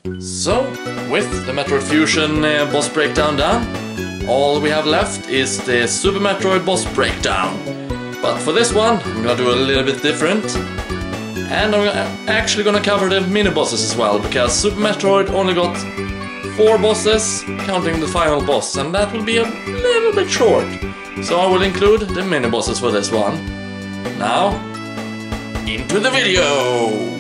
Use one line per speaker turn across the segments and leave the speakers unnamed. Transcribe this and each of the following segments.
So, with the Metroid Fusion boss breakdown done, all we have left is the Super Metroid boss breakdown. But for this one, I'm gonna do a little bit different. And I'm actually gonna cover the mini-bosses as well, because Super Metroid only got 4 bosses, counting the final boss, and that will be a little bit short. So I will include the mini-bosses for this one. Now, into the video!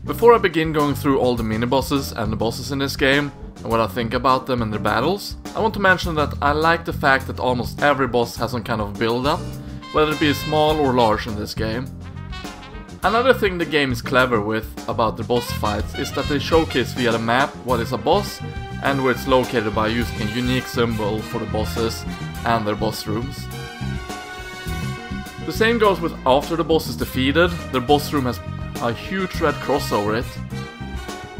Before I begin going through all the mini-bosses and the bosses in this game, and what I think about them and their battles, I want to mention that I like the fact that almost every boss has some kind of build-up, whether it be small or large in this game. Another thing the game is clever with about the boss fights is that they showcase via the map what is a boss and where it's located by using a unique symbol for the bosses and their boss rooms. The same goes with after the boss is defeated, their boss room has a huge red cross over it.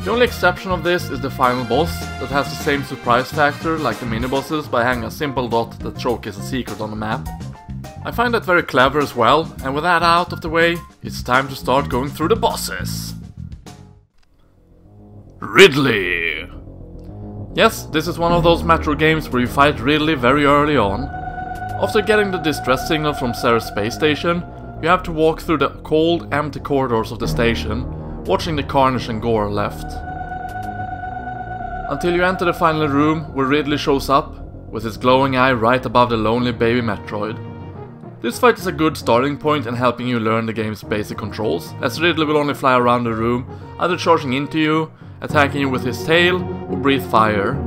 The only exception of this is the final boss, that has the same surprise factor like the mini-bosses by hanging a simple dot that showcases a secret on the map. I find that very clever as well, and with that out of the way, it's time to start going through the bosses. Ridley! Yes, this is one of those Metro games where you fight Ridley very early on. After getting the distress signal from Ceres space station, you have to walk through the cold, empty corridors of the station, watching the carnage and gore left. Until you enter the final room where Ridley shows up, with his glowing eye right above the lonely baby Metroid. This fight is a good starting point in helping you learn the game's basic controls, as Ridley will only fly around the room, either charging into you, attacking you with his tail, or breathe fire.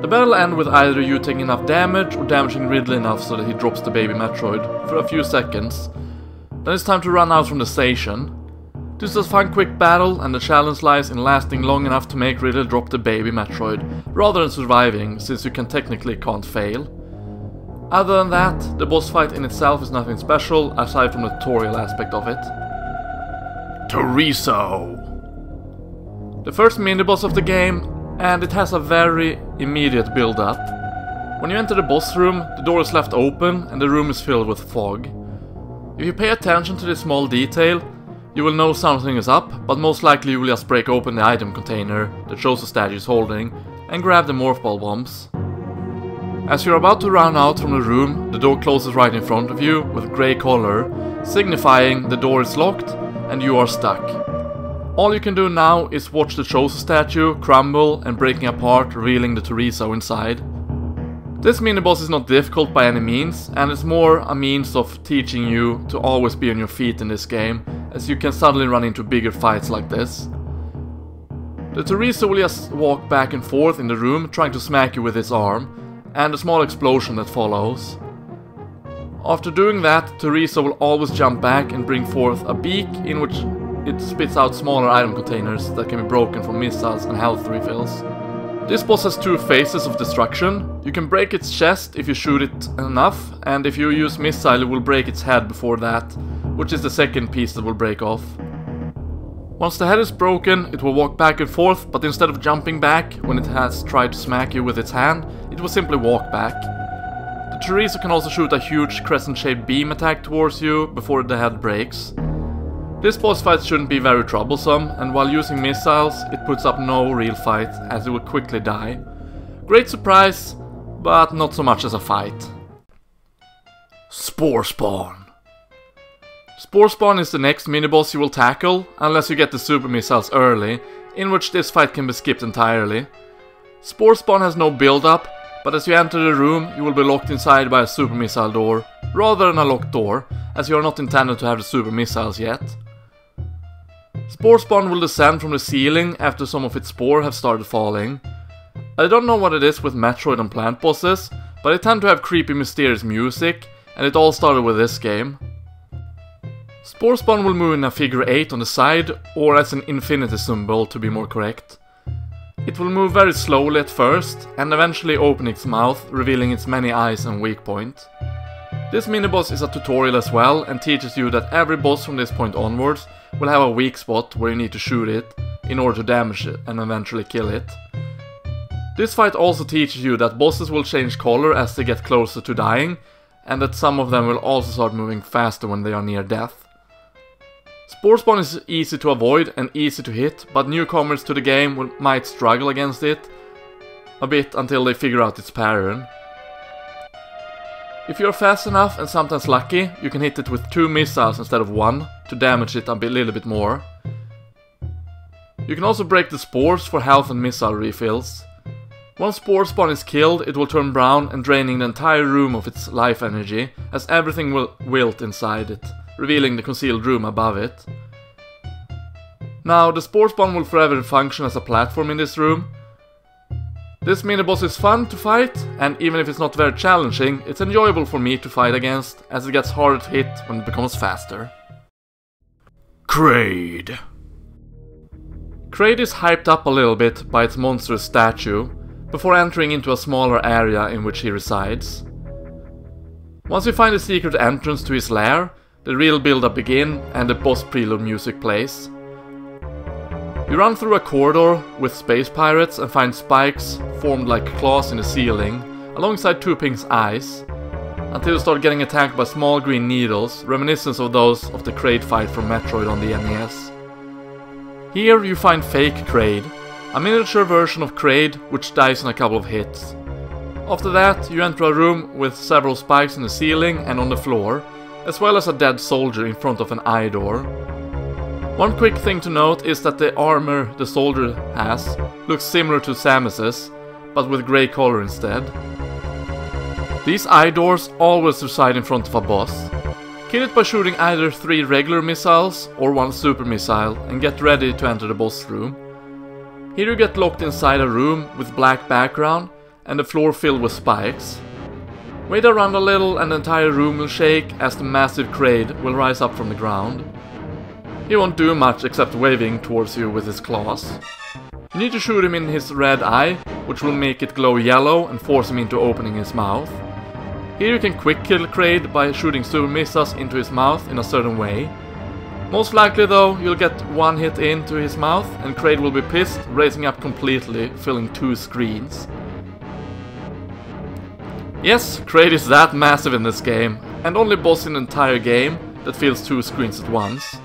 The battle ends with either you taking enough damage or damaging Ridley enough so that he drops the baby Metroid for a few seconds. Then it's time to run out from the station. This is a fun quick battle, and the challenge lies in lasting long enough to make Ridley drop the baby Metroid, rather than surviving, since you technically can't fail. Other than that, the boss fight in itself is nothing special, aside from the tutorial aspect of it. Toriso! The first mini-boss of the game, and it has a very immediate build-up. When you enter the boss room, the door is left open and the room is filled with fog. If you pay attention to this small detail, you will know something is up, but most likely you will just break open the item container that shows the statue is holding and grab the morph ball bombs. As you're about to run out from the room, the door closes right in front of you with grey color, signifying the door is locked and you are stuck. All you can do now is watch the Chozo statue crumble and breaking apart, revealing the Toriso inside. This mini-boss is not difficult by any means, and it's more a means of teaching you to always be on your feet in this game, as you can suddenly run into bigger fights like this. The Toriso will just walk back and forth in the room, trying to smack you with its arm, and a small explosion that follows. After doing that, Toriso will always jump back and bring forth a beak in which it spits out smaller item containers that can be broken from missiles and health refills. This boss has 2 phases of destruction. You can break its chest if you shoot it enough, and if you use missile it will break its head before that, which is the second piece that will break off. Once the head is broken, it will walk back and forth, but instead of jumping back when it has tried to smack you with its hand, it will simply walk back. The Toriso can also shoot a huge crescent-shaped beam attack towards you before the head breaks. This boss fight shouldn't be very troublesome, and while using missiles, it puts up no real fight, as it will quickly die. Great surprise, but not so much as a fight. Spore Spawn. Spore Spawn is the next mini-boss you will tackle, unless you get the super missiles early, in which this fight can be skipped entirely. Spore Spawn has no build-up, but as you enter the room, you will be locked inside by a super missile door, rather than a locked door, as you are not intended to have the super missiles yet. Spore Spawn will descend from the ceiling after some of its spore have started falling. I don't know what it is with Metroid and plant bosses, but they tend to have creepy mysterious music, and it all started with this game. Spore Spawn will move in a figure 8 on the side, or as an infinity symbol to be more correct. It will move very slowly at first, and eventually open its mouth, revealing its many eyes and weak point. This mini-boss is a tutorial as well, and teaches you that every boss from this point onwards will have a weak spot where you need to shoot it in order to damage it and eventually kill it. This fight also teaches you that bosses will change color as they get closer to dying, and that some of them will also start moving faster when they are near death. Spore Spawn is easy to avoid and easy to hit, but newcomers to the game might struggle against it a bit until they figure out its pattern. If you're fast enough and sometimes lucky, you can hit it with 2 missiles instead of 1 to damage it a little bit more. You can also break the spores for health and missile refills. Once Spore Spawn is killed, it will turn brown and draining the entire room of its life energy, as everything will wilt inside it, revealing the concealed room above it. Now, the Spore Spawn will forever function as a platform in this room. This mini-boss is fun to fight, and even if it's not very challenging, it's enjoyable for me to fight against, as it gets harder to hit when it becomes faster. Kraid. Kraid is hyped up a little bit by its monstrous statue, before entering into a smaller area in which he resides. Once you find the secret entrance to his lair, the real build-up begins and the boss prelude music plays. You run through a corridor with space pirates and find spikes formed like claws in the ceiling, alongside 2 pink eyes, until you start getting attacked by small green needles, reminiscent of those of the Kraid fight from Metroid on the NES. Here you find fake Kraid, a miniature version of Kraid which dies in a couple of hits. After that, you enter a room with several spikes in the ceiling and on the floor, as well as a dead soldier in front of an eye door. One quick thing to note is that the armor the soldier has looks similar to Samus's, but with grey color instead. These eye doors always reside in front of a boss. Kill it by shooting either 3 regular missiles or 1 super missile and get ready to enter the boss room. Here you get locked inside a room with black background and the floor filled with spikes. Wait around a little and the entire room will shake as the massive Kraid will rise up from the ground. He won't do much except waving towards you with his claws. You need to shoot him in his red eye, which will make it glow yellow and force him into opening his mouth. Here you can quick kill Kraid by shooting super missiles into his mouth in a certain way. Most likely though, you'll get 1 hit into his mouth and Kraid will be pissed, raising up completely, filling 2 screens. Yes, Kraid is that massive in this game, and only boss in the entire game that fills 2 screens at once.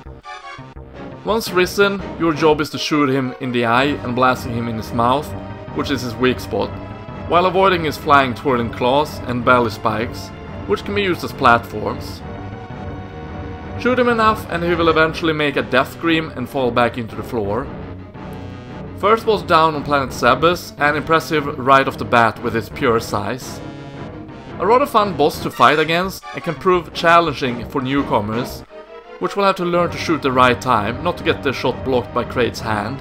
Once risen, your job is to shoot him in the eye and blasting him in his mouth, which is his weak spot, while avoiding his flying twirling claws and belly spikes, which can be used as platforms. Shoot him enough and he will eventually make a death scream and fall back into the floor. First boss down on planet Sebes, and impressive right off the bat with its pure size. A rather fun boss to fight against and can prove challenging for newcomers, which will have to learn to shoot the right time, not to get their shot blocked by Kraid's hand.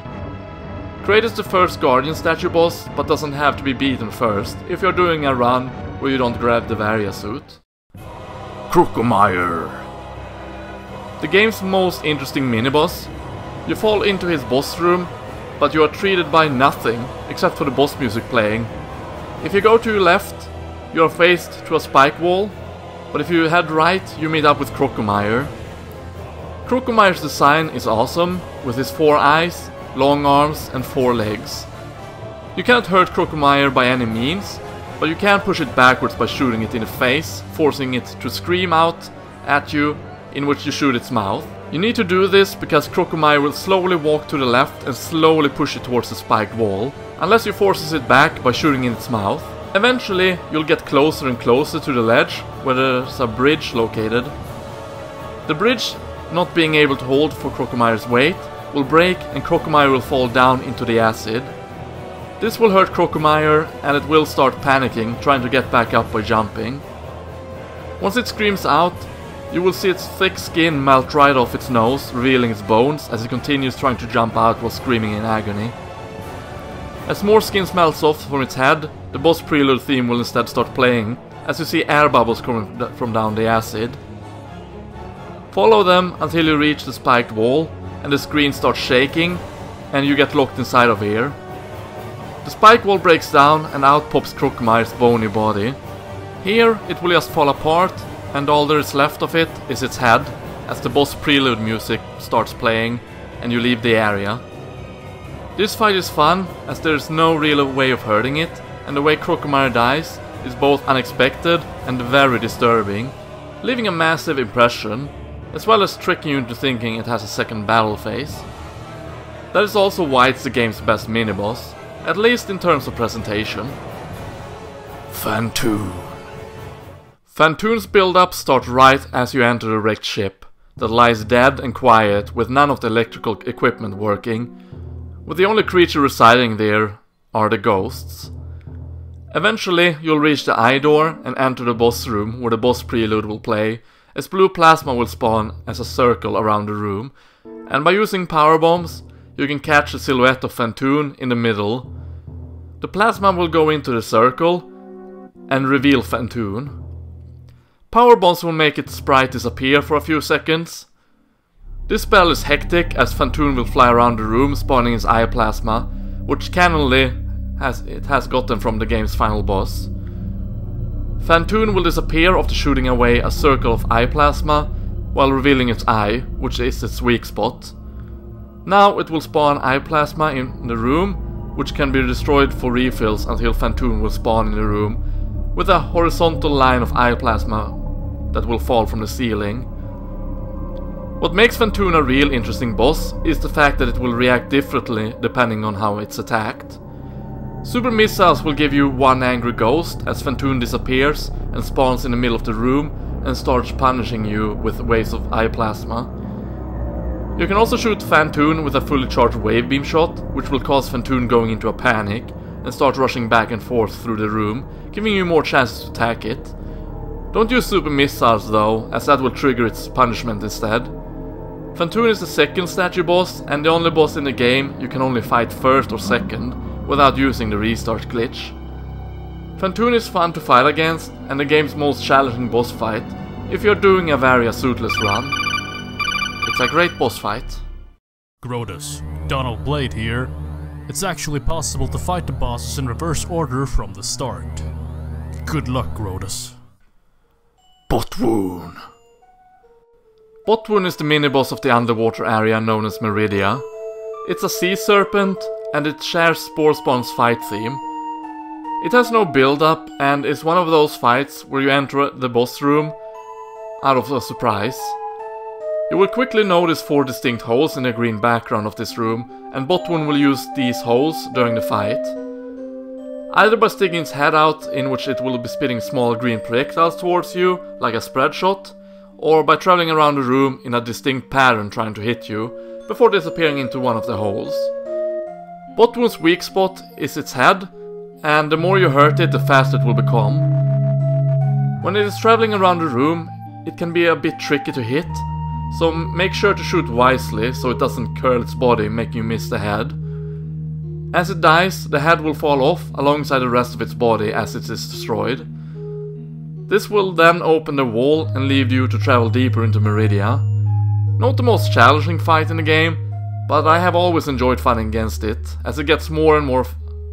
Kraid is the first Guardian statue boss, but doesn't have to be beaten first, if you're doing a run where you don't grab the Varia suit. Crocomire. The game's most interesting mini-boss. You fall into his boss room, but you are treated by nothing, except for the boss music playing. If you go to your left, you are faced to a spike wall, but if you head right, you meet up with Crocomire. Crocomire's design is awesome, with his 4 eyes, long arms and 4 legs. You cannot hurt Crocomire by any means, but you can push it backwards by shooting it in the face, forcing it to scream out at you, in which you shoot its mouth. You need to do this because Crocomire will slowly walk to the left and slowly push it towards the spiked wall, unless you forces it back by shooting in its mouth. Eventually, you'll get closer and closer to the ledge, where there's a bridge located. The bridge, not being able to hold for Crocomire's weight, will break and Crocomire will fall down into the acid. This will hurt Crocomire and it will start panicking, trying to get back up by jumping. Once it screams out, you will see its thick skin melt right off its nose, revealing its bones as it continues trying to jump out while screaming in agony. As more skin melts off from its head, the boss prelude theme will instead start playing, as you see air bubbles coming from down the acid. Follow them until you reach the spiked wall, and the screen starts shaking, and you get locked inside of here. The spike wall breaks down, and out pops Crocomire's bony body. Here, it will just fall apart, and all there is left of it is its head, as the boss prelude music starts playing, and you leave the area. This fight is fun, as there is no real way of hurting it, and the way Crocomire dies is both unexpected and very disturbing, leaving a massive impression. as well as tricking you into thinking it has a second battle phase. That is also why it's the game's best mini-boss, at least in terms of presentation. Phantoon. Phantoon's build-up starts right as you enter the wrecked ship that lies dead and quiet with none of the electrical equipment working, with the only creature residing there are the ghosts. Eventually you'll reach the eye door and enter the boss room where the boss prelude will play, as blue plasma will spawn as a circle around the room, and by using power bombs you can catch the silhouette of Phantoon in the middle. The plasma will go into the circle and reveal Phantoon. Power bombs will make its sprite disappear for a few seconds. This spell is hectic as Phantoon will fly around the room spawning his eye plasma, which canonly has gotten from the game's final boss. Phantoon will disappear after shooting away a circle of eye plasma while revealing its eye, which is its weak spot. Now it will spawn eye plasma in the room, which can be destroyed for refills until Phantoon will spawn in the room, with a horizontal line of eye plasma that will fall from the ceiling. What makes Phantoon a real interesting boss is the fact that it will react differently depending on how it's attacked. Super missiles will give you one angry ghost as Phantoon disappears and spawns in the middle of the room and starts punishing you with waves of eye plasma. You can also shoot Phantoon with a fully charged wave beam shot, which will cause Phantoon going into a panic and start rushing back and forth through the room, giving you more chances to attack it. Don't use super missiles though, as that will trigger its punishment instead. Phantoon is the second statue boss and the only boss in the game you can only fight first or second without using the restart glitch. Phantoon is fun to fight against and the game's most challenging boss fight if you're doing a very suitless run. It's a great boss fight.
Grodus, Donald Blade here. It's actually possible to fight the bosses in reverse order from the start. Good luck, Grodus.
Botwoon. Botwoon is the mini-boss of the underwater area known as Meridia. It's a sea serpent and it shares Spore Spawn's fight theme. It has no build-up and is one of those fights where you enter the boss room out of a surprise. You will quickly notice 4 distinct holes in the green background of this room, and Botwoon will use these holes during the fight. Either by sticking its head out, in which it will be spitting small green projectiles towards you, like a spread shot, or by traveling around the room in a distinct pattern trying to hit you, before disappearing into one of the holes. Botwoon's weak spot is its head, and the more you hurt it, the faster it will become. When it is traveling around the room, it can be a bit tricky to hit, so make sure to shoot wisely so it doesn't curl its body, making you miss the head. As it dies, the head will fall off alongside the rest of its body as it is destroyed. This will then open the wall and leave you to travel deeper into Meridia. Not the most challenging fight in the game, but I have always enjoyed fighting against it, as it gets more and more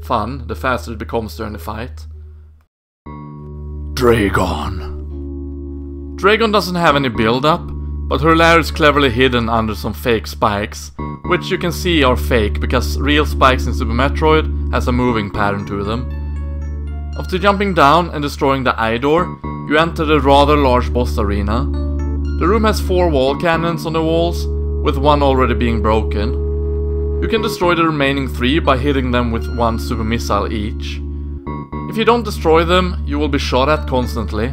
fun the faster it becomes during the fight. Dragon. Dragon doesn't have any build-up, but her lair is cleverly hidden under some fake spikes, which you can see are fake because real spikes in Super Metroid has a moving pattern to them. After jumping down and destroying the eye door, you enter the rather large boss arena. The room has 4 wall cannons on the walls, with one already being broken. You can destroy the remaining 3 by hitting them with 1 super missile each. If you don't destroy them, you will be shot at constantly.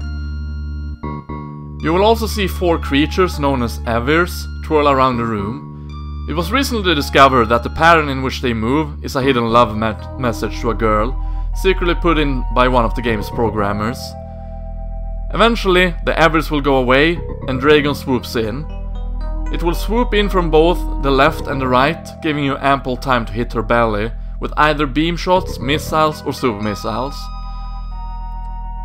You will also see 4 creatures known as Evirs twirl around the room. It was recently discovered that the pattern in which they move is a hidden love message to a girl, secretly put in by one of the game's programmers. Eventually, the Evirs will go away and Dragon swoops in. It will swoop in from both the left and the right, giving you ample time to hit her belly with either beam shots, missiles or super missiles.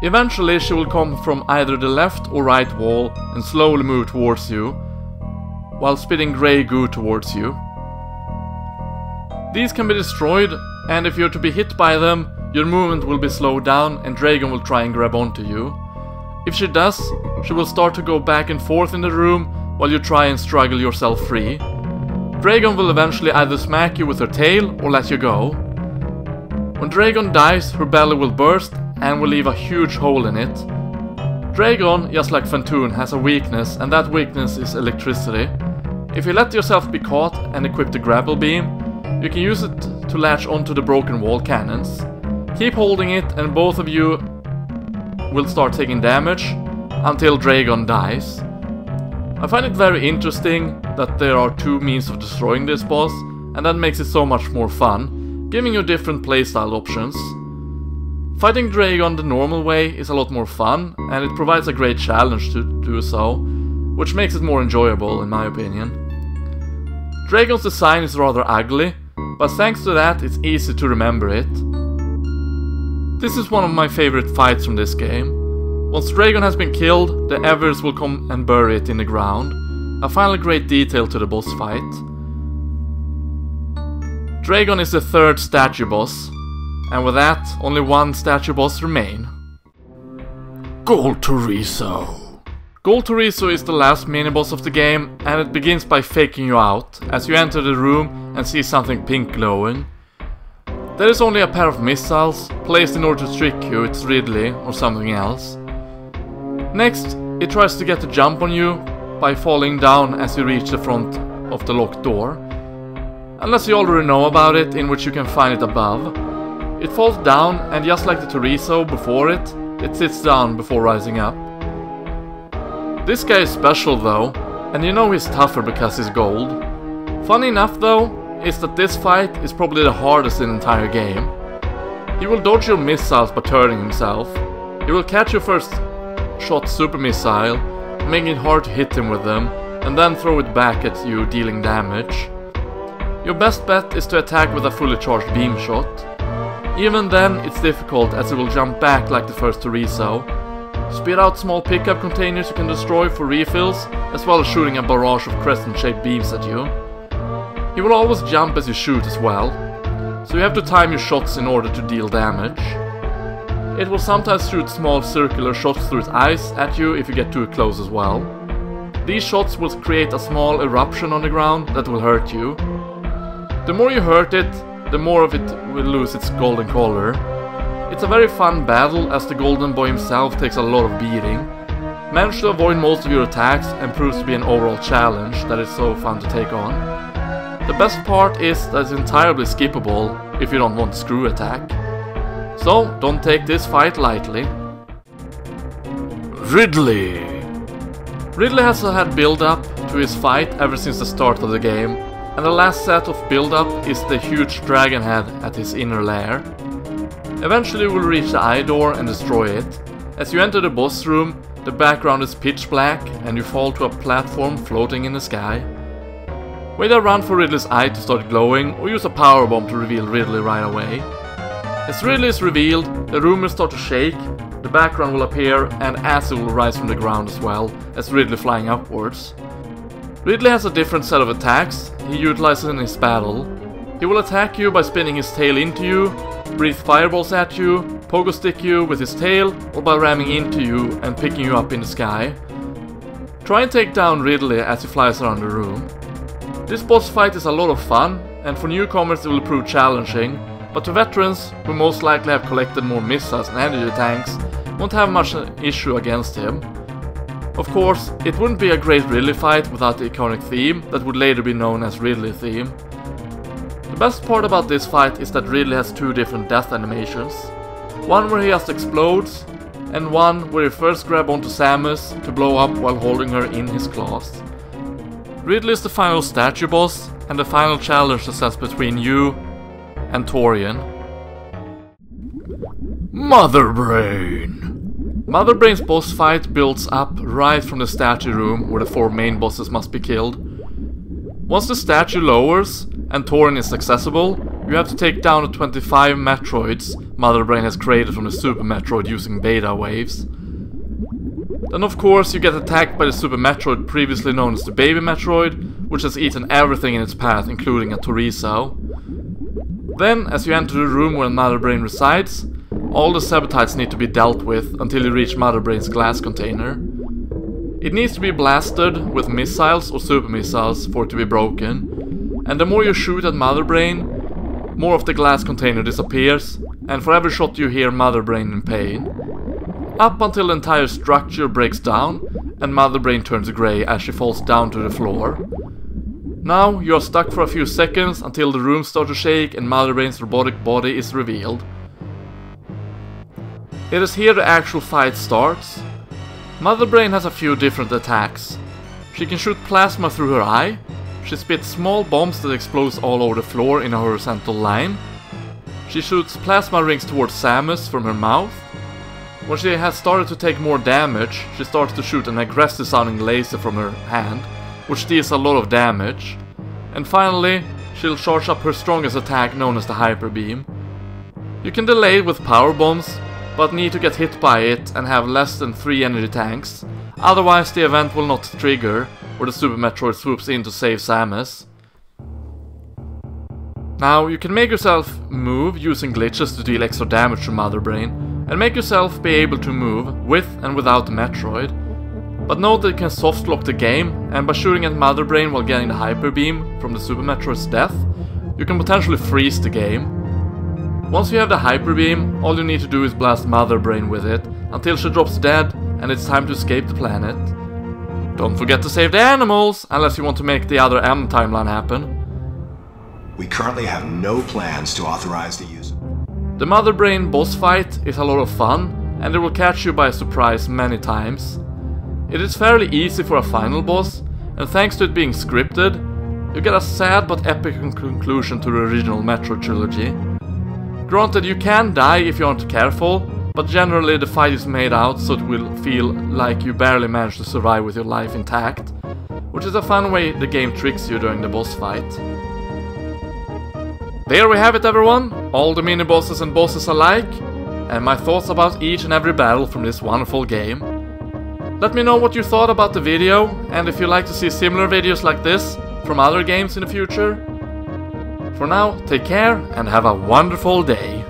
Eventually she will come from either the left or right wall and slowly move towards you, while spitting grey goo towards you. These can be destroyed, and if you're to be hit by them, your movement will be slowed down and Dragon will try and grab onto you. If she does, she will start to go back and forth in the room while you try and struggle yourself free. Dragon will eventually either smack you with her tail or let you go. When Dragon dies, her belly will burst and will leave a huge hole in it. Dragon, just like Fantoon, has a weakness, and that weakness is electricity. If you let yourself be caught and equip the grapple beam, you can use it to latch onto the broken wall cannons. Keep holding it and both of you will start taking damage until Dragon dies. I find it very interesting that there are two means of destroying this boss, and that makes it so much more fun, giving you different playstyle options. Fighting Dragon the normal way is a lot more fun, and it provides a great challenge to do so, which makes it more enjoyable in my opinion. Dragon's design is rather ugly, but thanks to that it's easy to remember it. This is one of my favorite fights from this game. Once Dragon has been killed, the Evers will come and bury it in the ground. A final great detail to the boss fight. Dragon is the third statue boss, and with that, only one statue boss remain. Goltorizo. Goltorizo is the last mini-boss of the game, and it begins by faking you out, as you enter the room and see something pink glowing. There is only a pair of missiles, placed in order to trick you it's Ridley or something else. Next, it tries to get a jump on you by falling down as you reach the front of the locked door. Unless you already know about it, in which you can find it above. It falls down, and just like the Torizo before it, it sits down before rising up. This guy is special though, and you know he's tougher because he's gold. Funny enough though, is that this fight is probably the hardest in the entire game. He will dodge your missiles by turning himself. He will catch your first shot super missile, making it hard to hit him with them, and then throw it back at you, dealing damage. Your best bet is to attack with a fully charged beam shot. Even then, it's difficult as it will jump back like the first Torizo. Spit out small pickup containers you can destroy for refills, as well as shooting a barrage of crescent-shaped beams at you. He will always jump as you shoot as well, so you have to time your shots in order to deal damage. It will sometimes shoot small circular shots through its eyes at you if you get too close as well. These shots will create a small eruption on the ground that will hurt you. The more you hurt it, the more of it will lose its golden color. It's a very fun battle as the golden boy himself takes a lot of beating. Manage to avoid most of your attacks and proves to be an overall challenge that is so fun to take on. The best part is that it's entirely skippable if you don't want screw attack. So don't take this fight lightly. Ridley. Ridley has had build-up to his fight ever since the start of the game, and the last set of build-up is the huge dragon head at his inner lair. Eventually we'll reach the eye door and destroy it. As you enter the boss room, the background is pitch black and you fall to a platform floating in the sky. Wait a run for Ridley's eye to start glowing, or use a power bomb to reveal Ridley right away. As Ridley is revealed, the room will start to shake, the background will appear, and acid will rise from the ground as well, as Ridley flying upwards. Ridley has a different set of attacks he utilizes in his battle. He will attack you by spinning his tail into you, breathe fireballs at you, pogo stick you with his tail, or by ramming into you and picking you up in the sky. Try and take down Ridley as he flies around the room. This boss fight is a lot of fun, and for newcomers it will prove challenging, but to veterans, who most likely have collected more missiles and energy tanks, won't have much issue against him. Of course, it wouldn't be a great Ridley fight without the iconic theme that would later be known as Ridley theme. The best part about this fight is that Ridley has two different death animations. One where he just explodes, and one where he first grabs onto Samus to blow up while holding her in his claws. Ridley is the final statue boss, and the final challenge that stands between you and Torian. Mother Brain. Mother Brain's boss fight builds up right from the statue room where the four main bosses must be killed. Once the statue lowers and Torian is accessible, you have to take down the 25 Metroids Mother Brain has created from the Super Metroid using beta waves. Then of course you get attacked by the Super Metroid previously known as the Baby Metroid, which has eaten everything in its path, including a Torizo. Then, as you enter the room where Mother Brain resides, all the Sabotites need to be dealt with until you reach Mother Brain's glass container. It needs to be blasted with missiles or super missiles for it to be broken, and the more you shoot at Mother Brain, more of the glass container disappears, and for every shot you hear Mother Brain in pain. up until the entire structure breaks down and Mother Brain turns grey as she falls down to the floor. Now you are stuck for a few seconds until the room starts to shake and Mother Brain's robotic body is revealed. It is here the actual fight starts. Mother Brain has a few different attacks. She can shoot plasma through her eye, she spits small bombs that explode all over the floor in a horizontal line, she shoots plasma rings towards Samus from her mouth. When she has started to take more damage, she starts to shoot an aggressive sounding laser from her hand, which deals a lot of damage. And finally, she'll charge up her strongest attack known as the Hyper Beam. You can delay it with power bombs, but need to get hit by it and have less than 3 energy tanks, otherwise the event will not trigger, or the Super Metroid swoops in to save Samus. Now, you can make yourself move using glitches to deal extra damage to Mother Brain, and make yourself be able to move with and without the Metroid. But note that you can soft lock the game, and by shooting at Mother Brain while getting the Hyper Beam from the Super Metroid's death, you can potentially freeze the game. Once you have the Hyper Beam, all you need to do is blast Mother Brain with it, until she drops dead and it's time to escape the planet. Don't forget to save the animals, unless you want to make the other M timeline happen.
We currently have no plans to authorize the use.
The Mother Brain boss fight is a lot of fun, and it will catch you by surprise many times. It is fairly easy for a final boss, and thanks to it being scripted, you get a sad but epic conclusion to the original Metroid trilogy. Granted, you can die if you aren't careful, but generally the fight is made out so it will feel like you barely managed to survive with your life intact, which is a fun way the game tricks you during the boss fight. There we have it, everyone, all the mini-bosses and bosses alike, and my thoughts about each and every battle from this wonderful game. Let me know what you thought about the video, and if you'd like to see similar videos like this from other games in the future. For now, take care and have a wonderful day.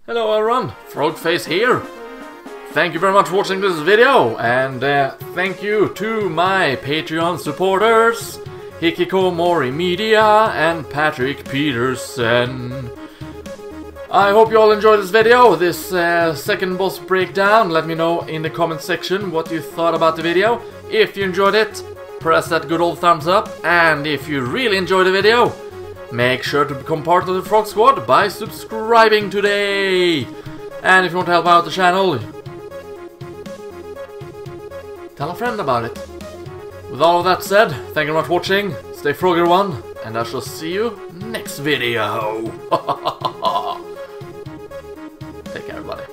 Hello everyone, FrogFace here. Thank you very much for watching this video, and thank you to my Patreon supporters, Hikikomori Media and Patrick Peterson. I hope you all enjoyed this video, this second boss breakdown. Let me know in the comment section what you thought about the video. If you enjoyed it, press that good old thumbs up, and if you really enjoyed the video, make sure to become part of the Frog Squad by subscribing today! And if you want to help out the channel, tell a friend about it. With all of that said, thank you very much for watching, stay froggy everyone, and I shall see you next video! Take care everybody.